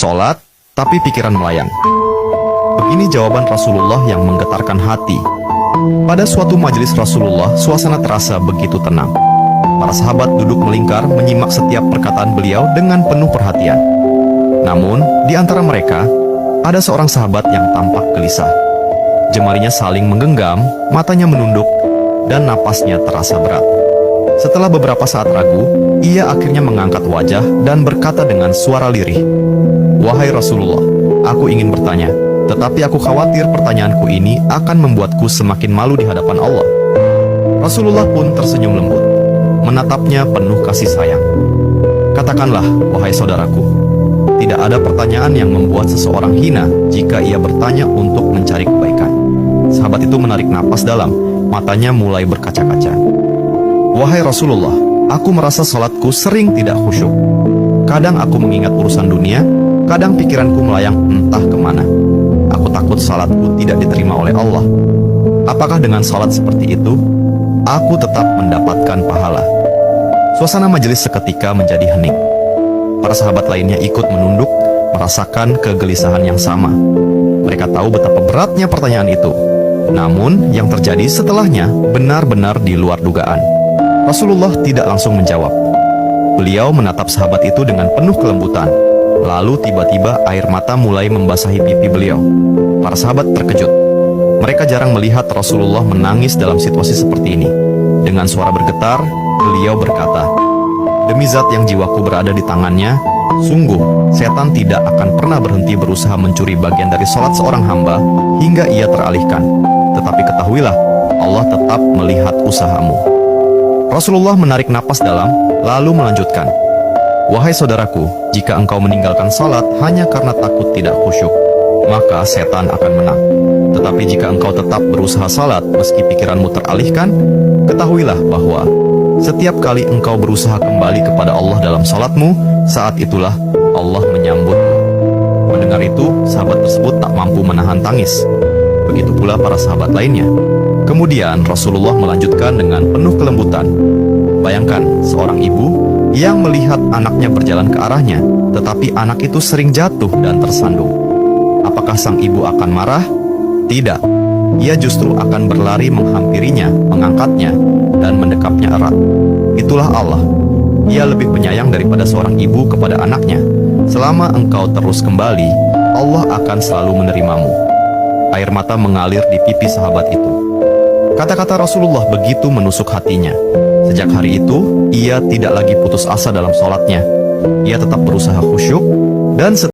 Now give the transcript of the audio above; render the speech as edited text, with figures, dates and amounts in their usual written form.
sholat, tapi pikiran melayang. Begini jawaban Rasulullah yang menggetarkan hati. Pada suatu majelis Rasulullah, suasana terasa begitu tenang. Para sahabat duduk melingkar menyimak setiap perkataan beliau dengan penuh perhatian. Namun, di antara mereka, ada seorang sahabat yang tampak gelisah. Jemarinya saling menggenggam, matanya menunduk, dan napasnya terasa berat. Setelah beberapa saat ragu, ia akhirnya mengangkat wajah dan berkata dengan suara lirih, "Wahai Rasulullah, aku ingin bertanya, tetapi aku khawatir pertanyaanku ini akan membuatku semakin malu di hadapan Allah." Rasulullah pun tersenyum lembut, menatapnya penuh kasih sayang. "Katakanlah, wahai saudaraku, tidak ada pertanyaan yang membuat seseorang hina jika ia bertanya untuk mencari kebaikan." Sahabat itu menarik napas dalam, matanya mulai berkaca-kaca. "Wahai Rasulullah, aku merasa salatku sering tidak khusyuk. Kadang aku mengingat urusan dunia, kadang pikiranku melayang entah kemana. Aku takut salatku tidak diterima oleh Allah. Apakah dengan salat seperti itu, aku tetap mendapatkan pahala?" Suasana majelis seketika menjadi hening. Para sahabat lainnya ikut menunduk, merasakan kegelisahan yang sama. Mereka tahu betapa beratnya pertanyaan itu. Namun, yang terjadi setelahnya benar-benar di luar dugaan. Rasulullah tidak langsung menjawab. Beliau menatap sahabat itu dengan penuh kelembutan. Lalu tiba-tiba air mata mulai membasahi pipi beliau. Para sahabat terkejut. Mereka jarang melihat Rasulullah menangis dalam situasi seperti ini. Dengan suara bergetar, beliau berkata, "Demi zat yang jiwaku berada di tangannya, sungguh setan tidak akan pernah berhenti berusaha mencuri bagian dari salat seorang hamba hingga ia teralihkan. Tetapi ketahuilah, Allah tetap melihat usahamu." Rasulullah menarik napas dalam, lalu melanjutkan, "Wahai saudaraku, jika engkau meninggalkan salat hanya karena takut tidak khusyuk, maka setan akan menang. Tetapi jika engkau tetap berusaha salat meski pikiranmu teralihkan, ketahuilah bahwa setiap kali engkau berusaha kembali kepada Allah dalam salatmu, saat itulah Allah menyambutmu." Mendengar itu, sahabat tersebut tak mampu menahan tangis. Begitu pula para sahabat lainnya. Kemudian Rasulullah melanjutkan dengan penuh kelembutan, "Bayangkan seorang ibu yang melihat anaknya berjalan ke arahnya, tetapi anak itu sering jatuh dan tersandung. Apakah sang ibu akan marah? Tidak. Ia justru akan berlari menghampirinya, mengangkatnya, dan mendekapnya erat. Itulah Allah. Ia lebih penyayang daripada seorang ibu kepada anaknya. Selama engkau terus kembali, Allah akan selalu menerimamu." Air mata mengalir di pipi sahabat itu. Kata-kata Rasulullah begitu menusuk hatinya. Sejak hari itu, ia tidak lagi putus asa dalam sholatnya. Ia tetap berusaha khusyuk dan